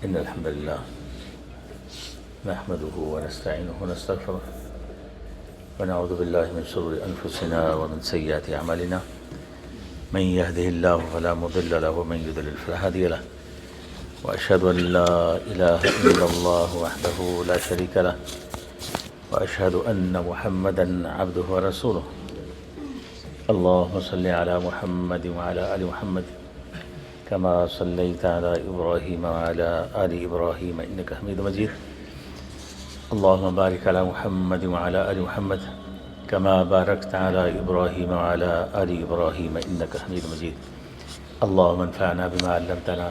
إن الحمد لله نحمده ونستعينه ونستغفره ونعوذ بالله من شرور أنفسنا ومن سيئات أعمالنا من يهده الله فلا مضل له ومن يضلل فلا هادي له وأشهد أن لا إله إلا الله وحده لا شريك له وأشهد أن محمدا عبده ورسوله اللهم صل على محمد وعلى آل محمد كما صليت على إبراهيم وعلى آل إبراهيم إنك حميد مجيد اللهم بارك على محمد وعلى آل محمد كما باركت على إبراهيم وعلى آل إبراهيم إنك حميد مجيد اللهم انفعنا بما علمتنا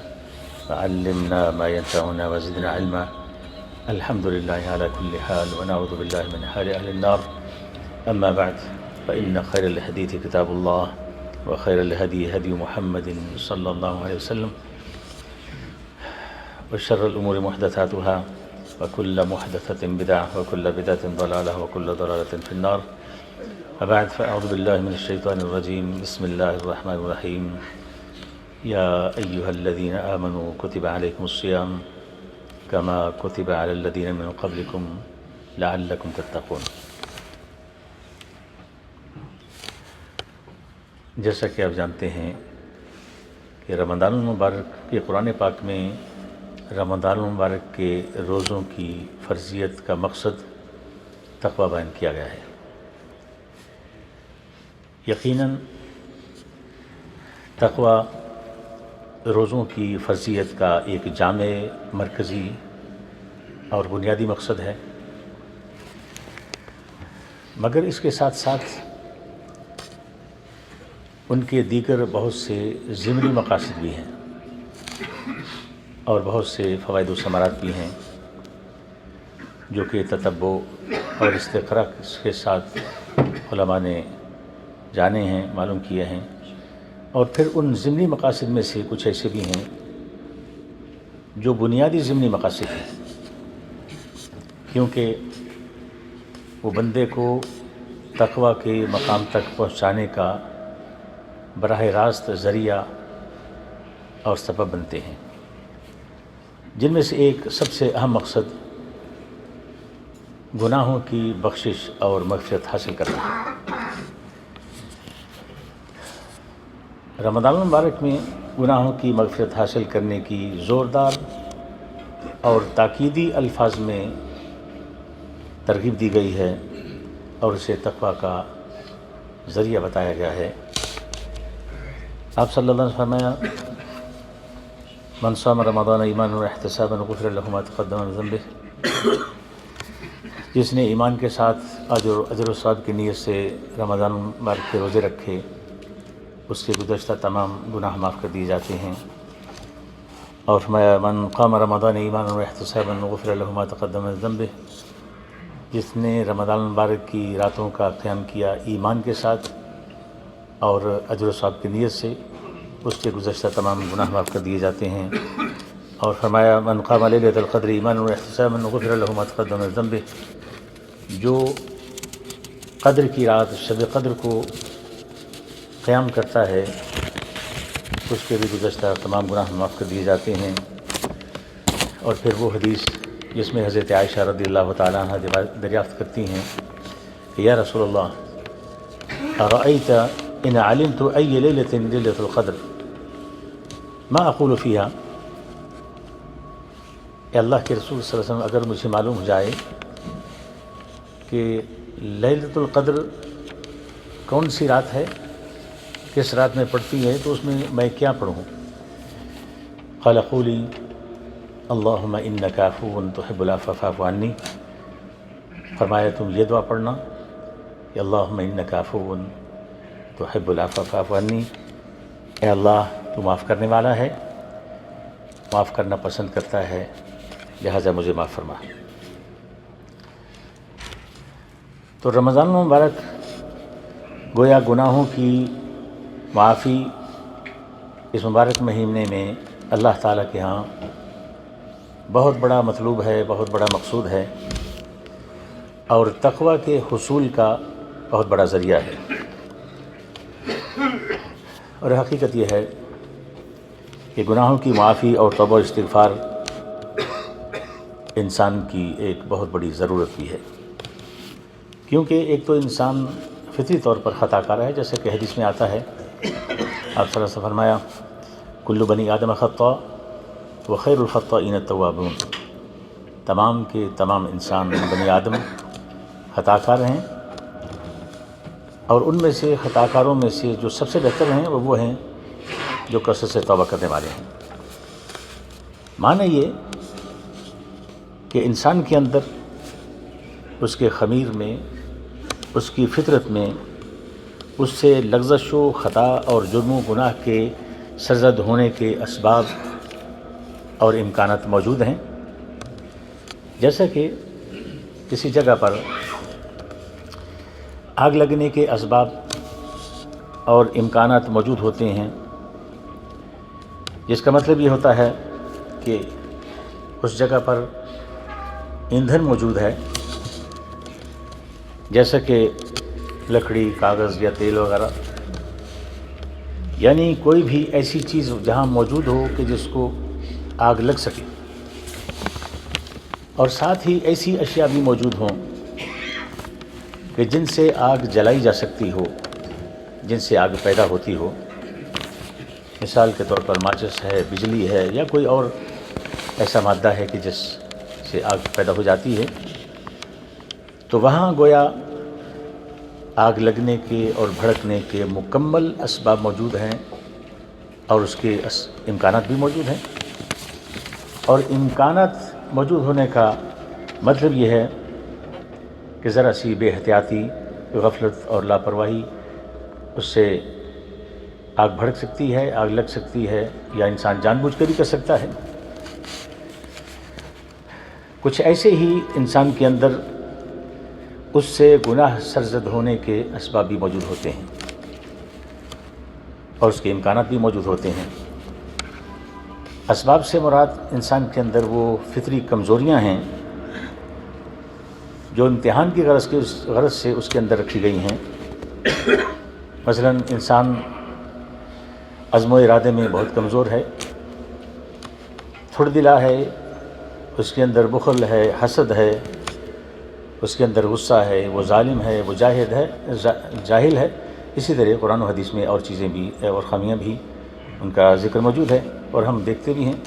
وعلمنا ما ينفعنا وزدنا علما الحمد لله على كل حال ونعوذ بالله من حال أهل النار أما بعد فإن خير الحديث كتاب الله وخير الهدي هدي محمد صلى الله عليه وسلم وشر الأمور محدثاتها وكل محدثة بدعة وكل بدعة ضلالة وكل ضلالة في النار وبعد فأعوذ بالله من الشيطان الرجيم بسم الله الرحمن الرحيم يا أيها الذين آمنوا كتب عليكم الصيام كما كتب على الذين من قبلكم لعلكم تتقون۔ جیسا کہ آپ جانتے ہیں کہ رمضان المبارک کے قرآن پاک میں رمضان المبارک کے روزوں کی فرضیت کا مقصد تقوی بیان کیا گیا ہے۔ یقیناً تقوی روزوں کی فرضیت کا ایک جامع مرکزی اور بنیادی مقصد ہے، مگر اس کے ساتھ ساتھ ان کے دیگر بہت سے ضمنی مقاصد بھی ہیں اور بہت سے فوائد و ثمرات بھی ہیں جو کہ تتبع اور استقراء کے ساتھ علماء نے جانے ہیں، معلوم کیے ہیں، اور پھر ان ضمنی مقاصد میں سے کچھ ایسے بھی ہیں جو بنیادی ضمنی مقاصد ہیں، کیونکہ وہ بندے کو تقوی کے مقام تک پہنچانے کا براہ راست ذریعہ اور سبب بنتے ہیں، جن میں سے ایک سب سے اہم مقصد گناہوں کی بخشش اور مغفرت حاصل کرنا ہے۔ رمضان المبارک میں گناہوں کی مغفرت حاصل کرنے کی زوردار اور تاکیدی الفاظ میں ترغیب دی گئی ہے اور اسے تقوی کا ذریعہ بتایا گیا ہے۔ آپ صلی اللہ علیہ وسلم فرمایا من صام رمضان ایمانا واحتسابا غفر له ما تقدم من ذنبه، جس نے ایمان کے ساتھ اجر و ثواب کی نیت سے رمضان مبارک کے روزے رکھے اس کے گزشتہ تمام گناہ معاف کر دیے جاتے ہیں۔ اور فرمایا من قام رمضان ایمانا واحتسابا غفر له ما تقدم من ذنبه، جس نے رمضان مبارک کی راتوں کا قیام کیا ایمان کے ساتھ اور اجر و ثواب کی نیت سے اس کے گزشتہ تمام گناہ معاف کر دیے جاتے ہیں۔ اور فرمایا من قام لیلۃ القدر ایمانا واحتسابا غفر له ما تقدم من ذنبه، جو قدر کی رات شب قدر کو قیام کرتا ہے اس کے بھی گزشتہ تمام گناہ معاف کر دیے جاتے ہیں۔ اور پھر وہ حدیث جس میں حضرت عائشہ رضی اللہ تعالیٰ عنہ دریافت کرتی ہیں کہ یا رسول اللہ ارأیت ان علمت ای لیلۃ لیلۃ القدر ما اقول فیہا، اے اللہ کے رسول صلی اللہ علیہ وسلم اگر مجھے معلوم ہو جائے کہ لیلۃ القدر کون سی رات ہے، کس رات میں پڑتی ہے، تو اس میں کیا پڑھوں؟ قال قولی اللہم انک عفو تحب العفو فاعف عنی، فرمایا تم یہ دعا پڑھنا کہ اللہم انک عفو تحب العفو فاعف عنی، اے اللہ تو معاف کرنے والا ہے، معاف کرنا پسند کرتا ہے، لہٰذا مجھے معاف فرما۔ تو رمضان المبارک گویا گناہوں کی معافی اس مبارک مہینے میں اللہ تعالیٰ کے ہاں بہت بڑا مطلوب ہے، بہت بڑا مقصود ہے اور تقوی کے حصول کا بہت بڑا ذریعہ ہے۔ اور حقیقت یہ ہے کہ گناہوں کی معافی اور توبہ و استغفار انسان کی ایک بہت بڑی ضرورت بھی ہے، کیونکہ ایک تو انسان فطری طور پر خطا کار ہے، جیسے کہ حدیث میں آتا ہے، آپ صلی اللہ علیہ وسلم فرمایا کل بنی آدم خطاء وخیر الخطائین التوابون، تمام کے تمام انسان بنی آدم خطا کار ہیں، اور ان میں سے خطا کاروں میں سے جو سب سے بہتر ہیں وہ ہیں جو کثرت سے توبہ کرنے والے ہیں۔ معنی یہ کہ انسان کے اندر، اس کے خمیر میں، اس کی فطرت میں، اس سے لغزش و خطا اور جرم و گناہ کے سرزد ہونے کے اسباب اور امکانات موجود ہیں۔ جیسا کہ کسی جگہ پر آگ لگنے کے اسباب اور امکانات موجود ہوتے ہیں، جس کا مطلب یہ ہوتا ہے کہ اس جگہ پر ایندھن موجود ہے، جیسا کہ لکڑی، کاغذ یا تیل وغیرہ، یعنی کوئی بھی ایسی چیز جہاں موجود ہو کہ جس کو آگ لگ سکے، اور ساتھ ہی ایسی اشیاء بھی موجود ہوں کہ جن سے آگ جلائی جا سکتی ہو، جن سے آگ پیدا ہوتی ہو، مثال کے طور پر ماچس ہے، بجلی ہے، یا کوئی اور ایسا مادہ ہے کہ جس سے آگ پیدا ہو جاتی ہے، تو وہاں گویا آگ لگنے کے اور بھڑکنے کے مکمل اسباب موجود ہیں، اور اس کے امکانات بھی موجود ہیں۔ اور امکانات موجود ہونے کا مطلب یہ ہے کہ ذرا سی بے احتیاطی، غفلت اور لاپرواہی، اس سے آگ بھڑک سکتی ہے، آگ لگ سکتی ہے، یا انسان جان بوجھ کر بھی کر سکتا ہے۔ کچھ ایسے ہی انسان کے اندر اس سے گناہ سرزد ہونے کے اسباب بھی موجود ہوتے ہیں، اور اس کے امکانات بھی موجود ہوتے ہیں۔ اسباب سے مراد انسان کے اندر وہ فطری کمزوریاں ہیں جو امتحان کی غرض سے اس کے اندر رکھی گئی ہیں۔ مثلا انسان عزم و ارادے میں بہت کمزور ہے، تھوڑ دلا ہے، اس کے اندر بخل ہے، حسد ہے، اس کے اندر غصہ ہے، وہ ظالم ہے، وہ جاہل ہے۔ اسی طرح قرآن و حدیث میں اور چیزیں بھی اور خامیاں بھی ان کا ذکر موجود ہے، اور ہم دیکھتے بھی ہیں۔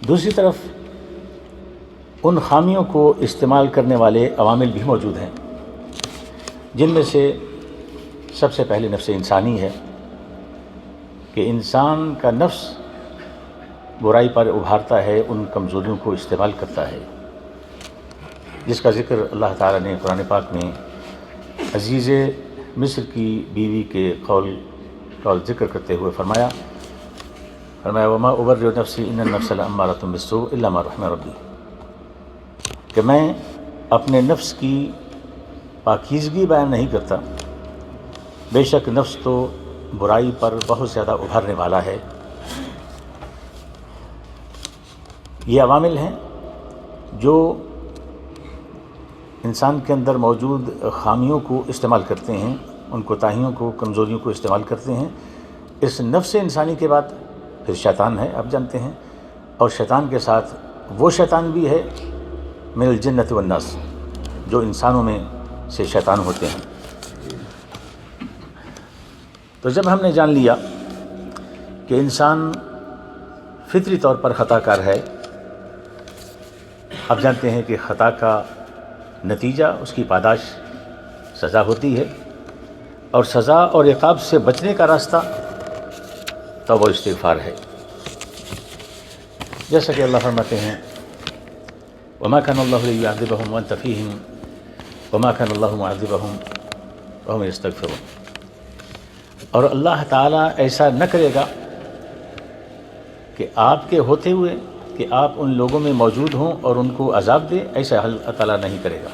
دوسری طرف ان خامیوں کو استعمال کرنے والے عوامل بھی موجود ہیں، جن میں سے سب سے پہلے نفس انسانی ہے، کہ انسان کا نفس برائی پر ابھارتا ہے، ان کمزوریوں کو استعمال کرتا ہے، جس کا ذکر اللہ تعالیٰ نے قرآن پاک میں عزیز مصر کی بیوی کے قول کا ذکر کرتے ہوئے فرمایا وما ابرئ نفسی ان النفس لامارۃ بالسوء الا ما رحم ربی، کہ میں اپنے نفس کی پاکیزگی بیان نہیں کرتا، بے شک نفس تو برائی پر بہت زیادہ ابھرنے والا ہے۔ یہ عوامل ہیں جو انسان کے اندر موجود خامیوں کو استعمال کرتے ہیں، ان کوتاہیوں کو، کمزوریوں کو استعمال کرتے ہیں۔ اس نفس انسانی کے بعد پھر شیطان ہے، آپ جانتے ہیں، اور شیطان کے ساتھ وہ شیطان بھی ہے من الجنۃ والناس، جو انسانوں میں سے شیطان ہوتے ہیں۔ تو جب ہم نے جان لیا کہ انسان فطری طور پر خطا کار ہے، آپ جانتے ہیں کہ خطا کا نتیجہ، اس کی پاداش سزا ہوتی ہے، اور سزا اور عقاب سے بچنے کا راستہ توبہ و استغفار ہے۔ جیسا کہ اللہ فرماتے ہیں وما كان الله ليعذبهم وانت فيهم وما كان الله معذبهم وهم يستغفرون، اور اللہ تعالیٰ ایسا نہ کرے گا کہ آپ کے ہوتے ہوئے کہ آپ ان لوگوں میں موجود ہوں اور ان کو عذاب دے، ایسا اللہ تعالیٰ نہیں کرے گا،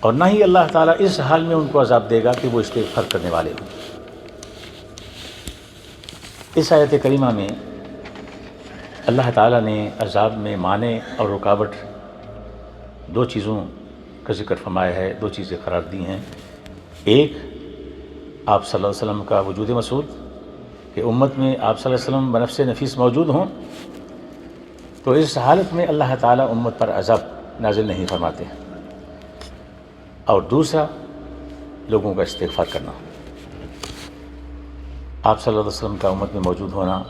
اور نہ ہی اللہ تعالیٰ اس حال میں ان کو عذاب دے گا کہ وہ استغفار کرنے والے ہوں۔ اس آیت کریمہ میں اللہ تعالیٰ نے عذاب میں مانع اور رکاوٹ دو چیزوں کا ذکر فرمایا ہے، دو چیزیں قرار دی ہیں۔ ایک، آپ صلی اللہ علیہ وسلم کا وجود مسعود، کہ امت میں آپ صلی اللہ علیہ وسلم بنفس نفیس موجود ہوں، تو اس حالت میں اللہ تعالیٰ امت پر عذاب نازل نہیں فرماتے ہیں۔ اور دوسرا، لوگوں کا استغفار کرنا۔ آپ صلی اللہ علیہ وسلم کا امت میں موجود ہونا،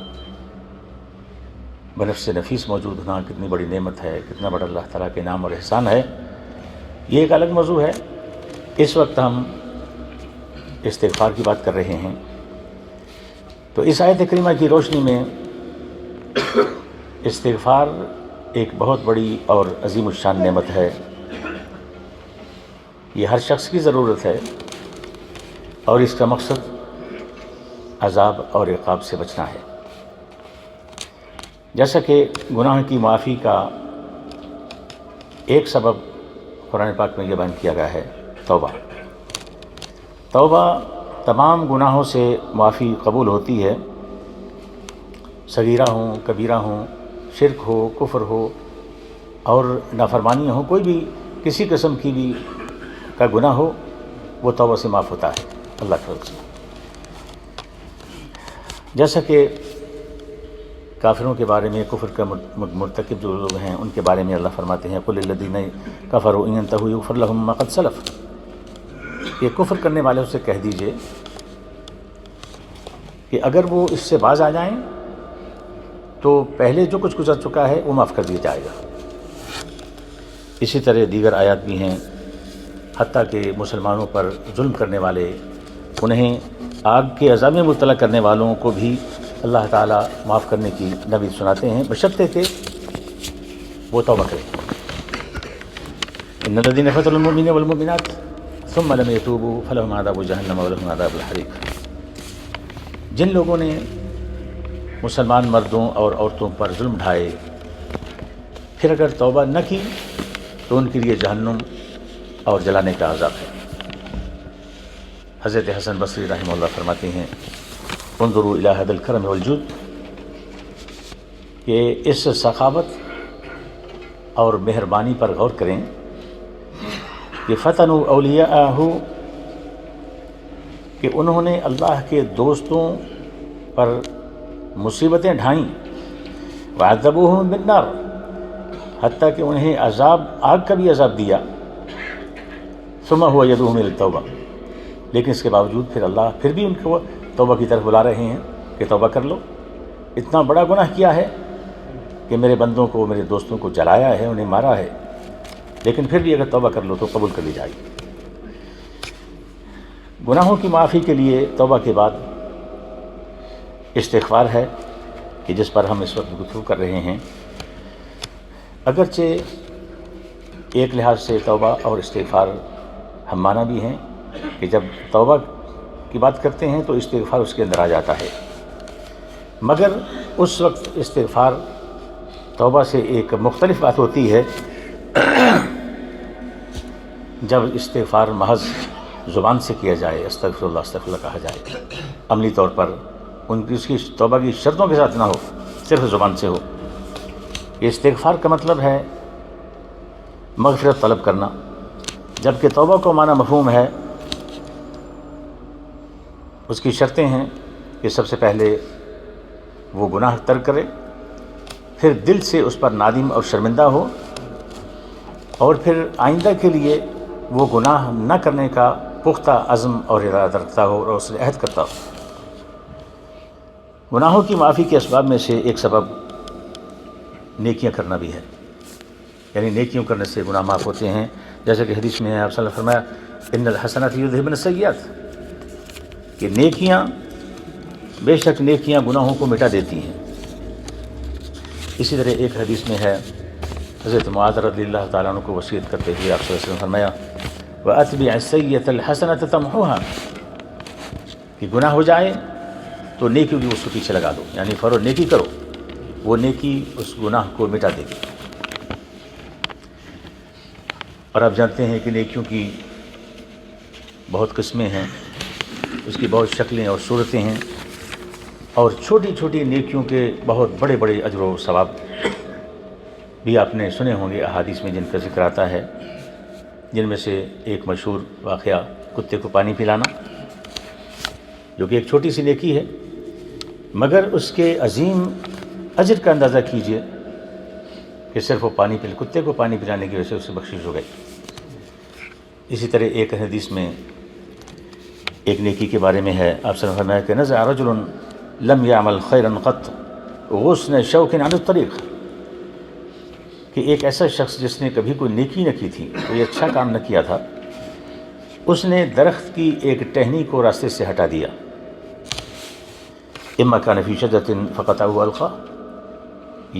بنفس نفیس موجود ہونا کتنی بڑی نعمت ہے، کتنا بڑا اللہ تعالیٰ کے انعام اور احسان ہے، یہ ایک الگ موضوع ہے۔ اس وقت ہم استغفار کی بات کر رہے ہیں، تو اس آیت کریمہ کی روشنی میں استغفار ایک بہت بڑی اور عظیم الشان نعمت ہے۔ یہ ہر شخص کی ضرورت ہے، اور اس کا مقصد عذاب اور عقاب سے بچنا ہے۔ جیسا کہ گناہ کی معافی کا ایک سبب قرآن پاک میں یہ بیان کیا گیا ہے، توبہ۔ توبہ تمام گناہوں سے معافی قبول ہوتی ہے، صغیرہ ہوں، کبیرہ ہوں، شرک ہو، کفر ہو اور نافرمانی ہو، کوئی بھی کسی قسم کی بھی کا گناہ ہو، وہ توبہ سے معاف ہوتا ہے اللہ کے فضل سے۔ جیسا کہ کافروں کے بارے میں، کفر کا مرتکب جو لوگ ہیں ان کے بارے میں اللہ فرماتے ہیں قُلِ الَّذِينَ كَفَرُوا إِن يَنْتَهُوا يُغْفَرْ لَهُم مَّا قَدْ سَلَفَ، کہ کفر کرنے والوں سے کہہ دیجئے کہ اگر وہ اس سے باز آ جائیں تو پہلے جو کچھ گزر چکا ہے وہ معاف کر دیا جائے گا۔ اسی طرح دیگر آیات بھی ہیں، حتیٰ کہ مسلمانوں پر ظلم کرنے والے، انہیں آگ کے عذاب میں مبتلا کرنے والوں کو بھی اللہ تعالیٰ معاف کرنے کی نوید سناتے ہیں، بشرطے کہ وہ توبہ کریں۔ ان الذين فتنوا المؤمنين والمؤمنات ثم لم يتوبوا فلهم عذاب جہنم ولهم عذاب الحریق۔ جن لوگوں نے مسلمان مردوں اور عورتوں پر ظلم ڈھائے پھر اگر توبہ نہ کی تو ان کے لیے جہنم اور جلانے کا عذاب ہے۔ حضرت حسن بصری رحمہ اللہ فرماتے ہیں انظروا الی ھذا الکرم والجود، کہ اس سخاوت اور مہربانی پر غور کریں کہ فتنوا اولیاءہ، کہ انہوں نے اللہ کے دوستوں پر مصیبتیں ڈھائیں، وعذبوہم بالنار، حتیٰ کہ انہیں آگ کا بھی عذاب دیا، ثم هو یدعوہم الی التوبہ، لیکن اس کے باوجود پھر اللہ پھر بھی ان کو توبہ کی طرف بلا رہے ہیں کہ توبہ کر لو۔ اتنا بڑا گناہ کیا ہے کہ میرے بندوں کو، میرے دوستوں کو جلایا ہے، انہیں مارا ہے، لیکن پھر بھی اگر توبہ کر لو تو قبول کر لی جائے گی۔ گناہوں کی معافی کے لیے توبہ کے بعد استغفار ہے کہ جس پر ہم اس وقت گفتگو کر رہے ہیں۔ اگرچہ ایک لحاظ سے توبہ اور استغفار ہم معنی بھی ہیں کہ جب توبہ کی بات کرتے ہیں تو استغفار اس کے اندر آ جاتا ہے، مگر اس وقت استغفار توبہ سے ایک مختلف بات ہوتی ہے جب استغفار محض زبان سے کیا جائے، استغفر اللہ کہا جائے، عملی طور پر اس کی توبہ کی شرطوں کے ساتھ نہ ہو، صرف زبان سے ہو۔ یہ استغفار کا مطلب ہے مغفرت طلب کرنا، جبکہ توبہ کو معنی مفہوم ہے، اس کی شرطیں ہیں کہ سب سے پہلے وہ گناہ ترک کرے، پھر دل سے اس پر نادم اور شرمندہ ہو، اور پھر آئندہ کے لیے وہ گناہ نہ کرنے کا پختہ عزم اور ارادہ رکھتا ہو اور اس سے عہد کرتا ہو۔ گناہوں کی معافی کے اسباب میں سے ایک سبب نیکیاں کرنا بھی ہے، یعنی نیکیوں کرنے سے گناہ معاف ہوتے ہیں، جیسے کہ حدیث میں آپ صلی اللہ علیہ وسلم نے فرمایا ان الحسنات یذھبن السیئات، کہ نیکیاں، بے شک نیکیاں گناہوں کو مٹا دیتی ہیں۔ اسی طرح ایک حدیث میں ہے، حضرت معاذ رضی اللہ تعالیٰ عنہ کو وصیت کرتے ہوئے آپ صلی اللہ علیہ وسلم نے فرمایا وَأَتْبِعِ السَّیِّئَةَ الْحَسَنَةَ تَمْحُوهَا، کہ گناہ ہو جائے تو نیکی بھی اس کو پیچھے لگا دو، یعنی فرو نیکی کرو، وہ نیکی اس گناہ کو مٹا دے گی۔ اور آپ جانتے ہیں کہ نیکیوں کی بہت قسمیں ہیں، اس کی بہت شکلیں اور صورتیں ہیں، اور چھوٹی چھوٹی نیکیوں کے بہت بڑے بڑے اجر و ثواب بھی آپ نے سنے ہوں گے احادیث میں جن کا ذکر آتا ہے، جن میں سے ایک مشہور واقعہ کتے کو پانی پلانا، جو کہ ایک چھوٹی سی نیکی ہے، مگر اس کے عظیم اجر کا اندازہ کیجئے کہ صرف وہ کتے کو پانی پلانے کی وجہ سے اسے بخشش ہو گئی۔ اسی طرح ایک حدیث میں ایک نیکی کے بارے میں ہے، آپ صلی اللہ علیہ وسلم نے فرمایا کہ نزع رجل لم يعمل خيرا قط غصن شوك عن الطريق، کہ ایک ایسا شخص جس نے کبھی کوئی نیکی نہ کی تھی، کوئی اچھا کام نہ کیا تھا، اس نے درخت کی ایک ٹہنی کو راستے سے ہٹا دیا، اما كان في شجرة فقطعه القى،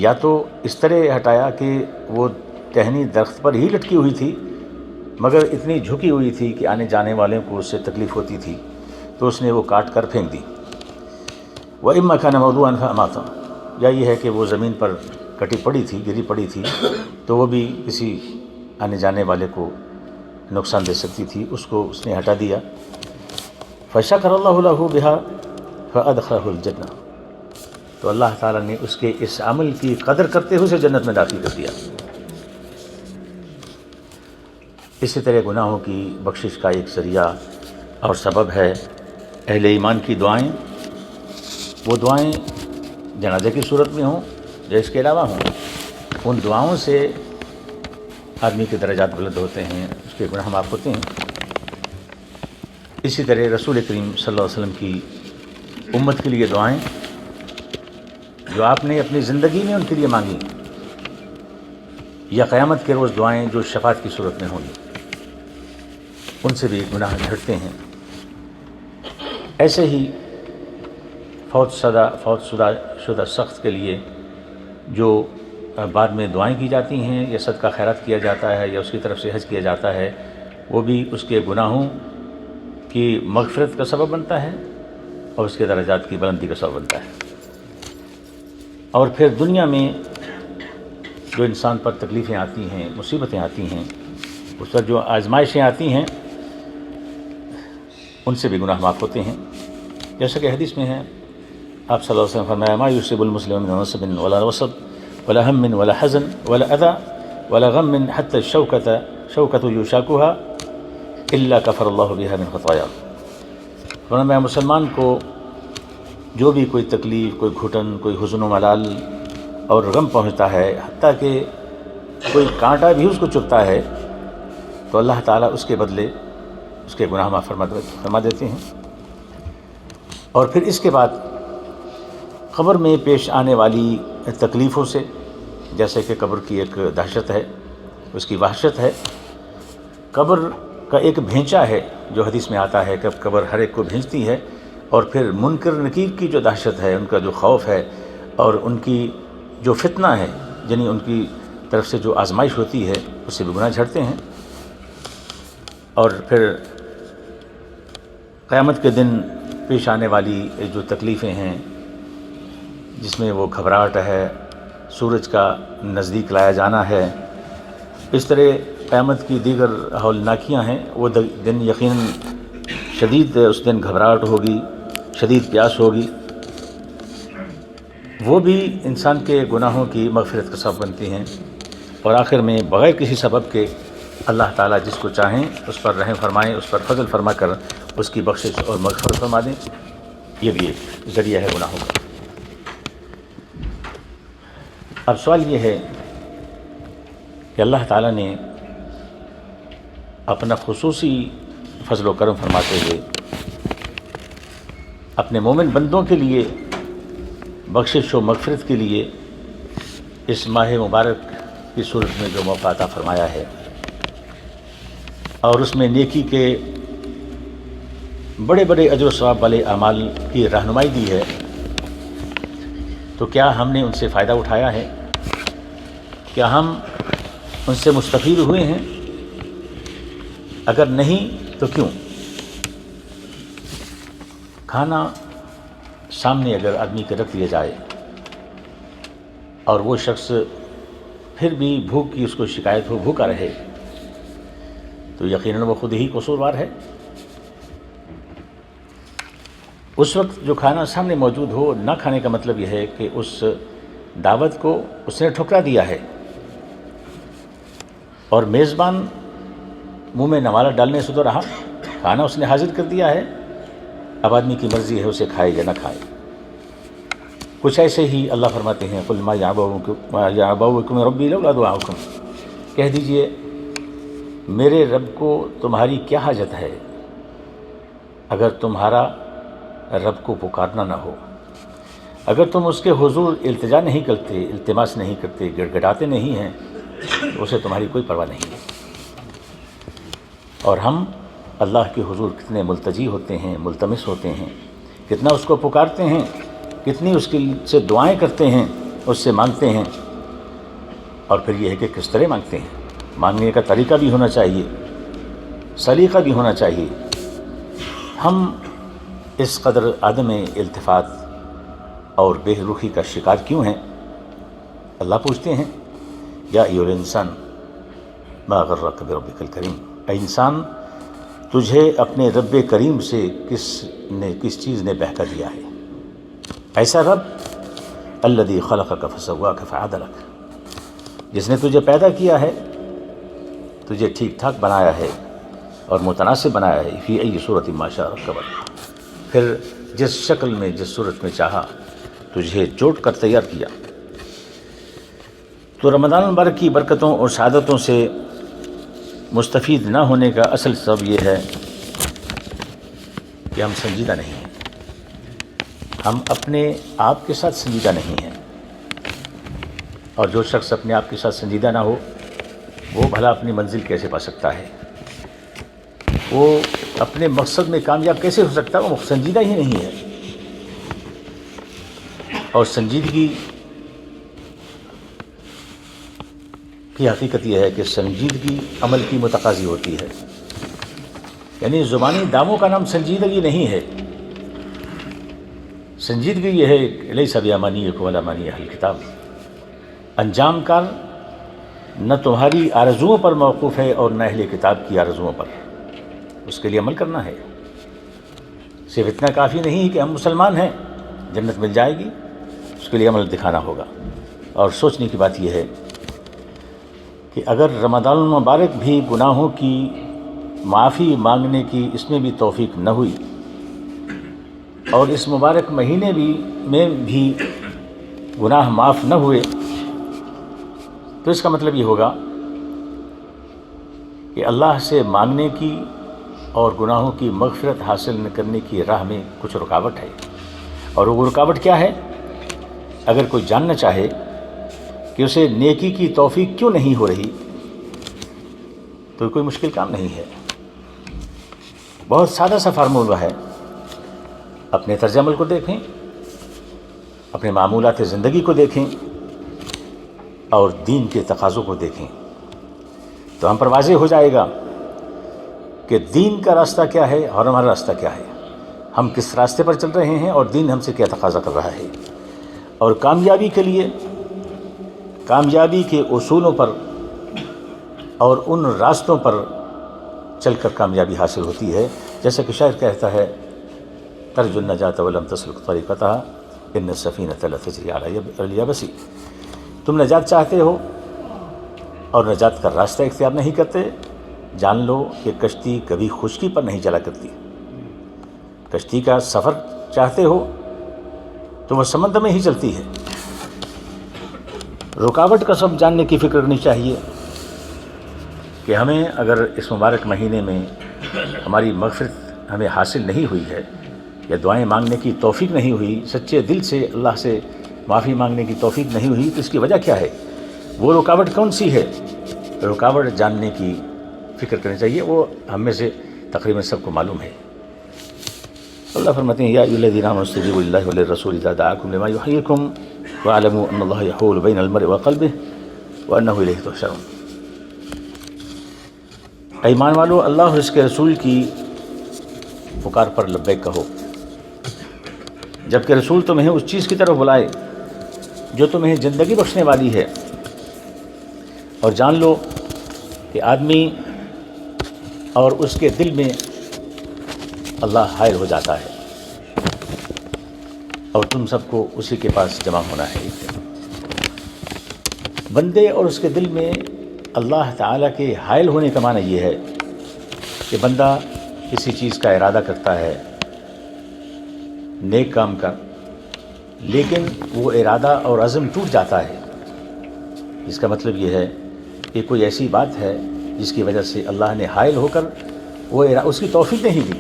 یا تو اس طرح ہٹایا کہ وہ ٹہنی درخت پر ہی لٹکی ہوئی تھی مگر اتنی جھکی ہوئی تھی کہ آنے جانے والوں کو اس سے تکلیف ہوتی تھی تو اس نے وہ کاٹ کر پھینک دی، وَإِمَّا كَانَ مَوْضُوعًا فَأَمَاتَهُ، یا یہ ہے کہ وہ زمین پر کٹی پڑی تھی، گری پڑی تھی تو وہ بھی کسی آنے جانے والے کو نقصان دے سکتی تھی، اس کو اس نے ہٹا دیا، فَشَكَرَ اللَّهُ لَهُ بِهَا فَأَدْخَلَهُ الْجَنَّةَ، تو اللہ تعالیٰ نے اس کے اس عمل کی قدر کرتے ہوئے اسے جنت میں داخل کر دیا۔ اسی طرح گناہوں کی بخشش کا ایک ذریعہ اور سبب ہے اہل ایمان کی دعائیں، وہ دعائیں جنازے کی صورت میں ہوں یا اس کے علاوہ ہوں، ان دعاؤں سے آدمی کے درجات بلند ہوتے ہیں، اس کے گناہ معاف ہوتے ہیں۔ اسی طرح رسول کریم صلی اللہ علیہ وسلم کی امت کے لیے دعائیں جو آپ نے اپنی زندگی میں ان کے لیے مانگی، یا قیامت کے روز دعائیں جو شفاعت کی صورت میں ہوں گی، ان سے بھی گناہ جھڑتے ہیں۔ ایسے ہی فوت شدہ شخص کے لیے جو بعد میں دعائیں کی جاتی ہیں یا صدقہ خیرات کیا جاتا ہے یا اس کی طرف سے حج کیا جاتا ہے، وہ بھی اس کے گناہوں کی مغفرت کا سبب بنتا ہے اور اس کے درجات کی بلندی کا سبب بنتا ہے۔ اور پھر دنیا میں جو انسان پر تکلیفیں آتی ہیں، مصیبتیں آتی ہیں، اس پر جو آزمائشیں آتی ہیں، ان سے بھی گناہ معاف ہوتے ہیں۔ جیسا کہ حدیث میں ہے، آپ صلی اللہ علیہ وسلم فرمایا ما یصیب المسلم من نصب ولا وصب ولا هم ولا حزن ولا اذى ولا غم حتى الشوكة يشاكها الا كفر الله بها من خطاياه، فرمایا مسلمان کو جو بھی کوئی تکلیف، کوئی گھٹن، کوئی حزن و ملال اور غم پہنچتا ہے، حتیٰ کہ کوئی کانٹا بھی اس کو چبھتا ہے، تو اللہ تعالیٰ اس کے بدلے اس کے گناہ معاف فرما دیتے ہیں۔ اور پھر اس کے بعد قبر میں پیش آنے والی تکلیفوں سے، جیسے کہ قبر کی ایک دہشت ہے، اس کی وحشت ہے، قبر کا ایک بھینچا ہے جو حدیث میں آتا ہے کہ قبر ہر ایک کو بھینچتی ہے، اور پھر منکر نکیر کی جو دہشت ہے، ان کا جو خوف ہے اور ان کی جو فتنہ ہے، یعنی ان کی طرف سے جو آزمائش ہوتی ہے، اس سے بھی گناہ جھڑتے ہیں۔ اور پھر قیامت کے دن پیش آنے والی جو تکلیفیں ہیں، جس میں وہ گھبراہٹ ہے، سورج کا نزدیک لایا جانا ہے، اس طرح قیامت کی دیگر ہولناکیاں ہیں، وہ دن یقیناً شدید، اس دن گھبراہٹ ہوگی، شدید پیاس ہوگی، وہ بھی انسان کے گناہوں کی مغفرت کا سبب بنتی ہیں۔ اور آخر میں بغیر کسی سبب کے اللہ تعالیٰ جس کو چاہیں اس پر رحم فرمائیں، اس پر فضل فرما کر اس کی بخشش اور مغفرت فرما دیں، یہ بھی ایک ذریعہ ہے گناہوں کا۔ اب سوال یہ ہے کہ اللہ تعالیٰ نے اپنا خصوصی فضل و کرم فرماتے ہوئے اپنے مومن بندوں کے لیے بخشش و مغفرت کے لیے اس ماہ مبارک کی صورت میں جو موقع عطا فرمایا ہے، اور اس میں نیکی کے بڑے بڑے اجر و ثواب والے اعمال کی رہنمائی دی ہے، تو کیا ہم نے ان سے فائدہ اٹھایا ہے؟ کیا ہم ان سے مستفید ہوئے ہیں؟ اگر نہیں تو کیوں؟ کھانا سامنے اگر آدمی کے رکھ دیا جائے اور وہ شخص پھر بھی بھوک کی اس کو شکایت ہو، بھوکا رہے، تو یقیناً وہ خود ہی قصوروار ہے۔ اس وقت جو کھانا سامنے موجود ہو، نہ کھانے کا مطلب یہ ہے کہ اس دعوت کو اس نے ٹھکرا دیا ہے، اور میزبان منہ میں نوالا ڈالنے سے تو رہا، کھانا اس نے حاضر کر دیا ہے، اب آدمی کی مرضی ہے اسے کھائے یا نہ کھائے۔ کچھ ایسے ہی اللہ فرماتے ہیں قل ما یعبأ بکم ربی لولا دعاؤکم، کہہ دیجئے میرے رب کو تمہاری کیا حاجت ہے اگر تمہارا رب کو پکارنا نہ ہو، اگر تم اس کے حضور التجا نہیں کرتے، التماس نہیں کرتے، گڑ گڑاتے نہیں ہیں، تو اسے تمہاری کوئی پرواہ نہیں ہے۔ اور ہم اللہ کے حضور کتنے ملتجی ہوتے ہیں، ملتمس ہوتے ہیں، کتنا اس کو پکارتے ہیں، کتنی اس کے سے دعائیں کرتے ہیں، اس سے مانگتے ہیں۔ اور پھر یہ ہے کہ کس طرح مانگتے ہیں، مانگنے کا طریقہ بھی ہونا چاہیے، سلیقہ بھی ہونا چاہیے۔ ہم اس قدر عدم التفات اور بے رخی کا شکار کیوں ہیں؟ اللہ پوچھتے ہیں یا ایھا الانسان ما غرک بربک الکریم، اے انسان تجھے اپنے رب کریم سے کس چیز نے بہکا دیا ہے؟ ایسا رب الذی خلقک فسواک فعدلک، جس نے تجھے پیدا کیا ہے، تجھے ٹھیک ٹھاک بنایا ہے اور متناسب بنایا ہے، فی ای صورت ما شاء رکبک، پھر جس شکل میں جس صورت میں چاہا تجھے جوڑ کر تیار کیا۔ تو رمضان المبارک کی برکتوں اور سعادتوں سے مستفید نہ ہونے کا اصل سبب یہ ہے کہ ہم سنجیدہ نہیں ہیں، ہم اپنے آپ کے ساتھ سنجیدہ نہیں ہیں۔ اور جو شخص اپنے آپ کے ساتھ سنجیدہ نہ ہو وہ بھلا اپنی منزل کیسے پا سکتا ہے، وہ اپنے مقصد میں کامیاب کیسے ہو سکتا ہے؟ وہ سنجیدہ ہی نہیں ہے۔ اور سنجیدگی کی حقیقت یہ ہے کہ سنجیدگی عمل کی متقاضی ہوتی ہے، یعنی زبانی دعووں کا نام سنجیدگی نہیں ہے۔ سنجیدگی یہ ہے لیس بامانیکم ولا امانی اہل الکتاب، انجام کار نہ تمہاری آرزوؤں پر موقوف ہے اور نہ اہل کتاب کی آرزوؤں پر، اس کے لیے عمل کرنا ہے۔ صرف اتنا کافی نہیں کہ ہم مسلمان ہیں جنت مل جائے گی، اس کے لیے عمل دکھانا ہوگا۔ اور سوچنے کی بات یہ ہے کہ اگر رمضان المبارک بھی گناہوں کی معافی مانگنے کی اس میں بھی توفیق نہ ہوئی، اور اس مبارک مہینے میں بھی گناہ معاف نہ ہوئے، تو اس کا مطلب یہ ہوگا کہ اللہ سے مانگنے کی اور گناہوں کی مغفرت حاصل کرنے کی راہ میں کچھ رکاوٹ ہے۔ اور وہ رکاوٹ کیا ہے؟ اگر کوئی جاننا چاہے کہ اسے نیکی کی توفیق کیوں نہیں ہو رہی، تو کوئی مشکل کام نہیں ہے، بہت سادہ سا فارمولہ ہے۔ اپنے طرز عمل کو دیکھیں، اپنے معمولات زندگی کو دیکھیں اور دین کے تقاضوں کو دیکھیں، تو ہم پر واضح ہو جائے گا کہ دین کا راستہ کیا ہے اور ہمارا راستہ کیا ہے، ہم کس راستے پر چل رہے ہیں اور دین ہم سے کیا تقاضا کر رہا ہے۔ اور کامیابی کے لیے کامیابی کے اصولوں پر اور ان راستوں پر چل کر کامیابی حاصل ہوتی ہے، جیسا کہ شاعر کہتا ہے ترجو النجاة ولم تسلک طریقتها ان السفینة لتجری علی الیبس، تم نجات چاہتے ہو اور نجات کا راستہ اختیار نہیں کرتے، جان لو کہ کشتی کبھی خشکی پر نہیں چلا کرتی۔ کشتی کا سفر چاہتے ہو تو وہ سمندر میں ہی چلتی ہے۔ رکاوٹ کا سب جاننے کی فکر کرنی چاہیے کہ ہمیں اگر اس مبارک مہینے میں ہماری مغفرت ہمیں حاصل نہیں ہوئی ہے، یا دعائیں مانگنے کی توفیق نہیں ہوئی، سچے دل سے اللہ سے معافی مانگنے کی توفیق نہیں ہوئی، تو اس کی وجہ کیا ہے؟ وہ رکاوٹ کون سی ہے؟ رکاوٹ جاننے کی فکر کرنی چاہیے، وہ ہم میں سے تقریباً سب کو معلوم ہے۔ اللہ فرماتے ہیں یا ایھا الذین آمنوا استجیبوا للہ وللرسول اذا دعاکم لما یحییکم واعلموا ان اللہ یحول بین المرء وقلبہ وانہ الیہ تحشرون۔ ایمان والو، اللہ اور اس کے رسول کی پکار پر لبیک کہو، جبکہ رسول تمہیں اس چیز کی طرف بلائے جو تمہیں زندگی بخشنے والی ہے، اور جان لو کہ آدمی اور اس کے دل میں اللہ حائل ہو جاتا ہے، اور تم سب کو اسی کے پاس جمع ہونا ہے۔ بندے اور اس کے دل میں اللہ تعالیٰ کے حائل ہونے کا معنی یہ ہے کہ بندہ کسی چیز کا ارادہ کرتا ہے، نیک کام کا، لیکن وہ ارادہ اور عزم ٹوٹ جاتا ہے، اس کا مطلب یہ ہے کہ کوئی ایسی بات ہے جس کی وجہ سے اللہ نے حائل ہو کر وہ اس کی توفیق نہیں دی۔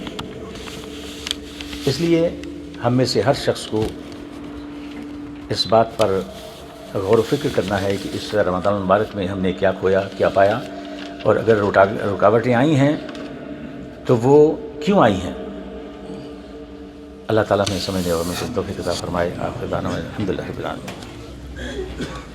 اس لیے ہم میں سے ہر شخص کو اس بات پر غور و فکر کرنا ہے کہ اس رمضان المبارک میں ہم نے کیا کھویا، کیا پایا، اور اگر رکاوٹیں آئی ہیں تو وہ کیوں آئی ہیں۔ اللہ تعالیٰ ہمیں سمجھنے اور ہمیں توفیق عطا فرمائے۔ آخر دعوانا الحمدللہ رب العالمین۔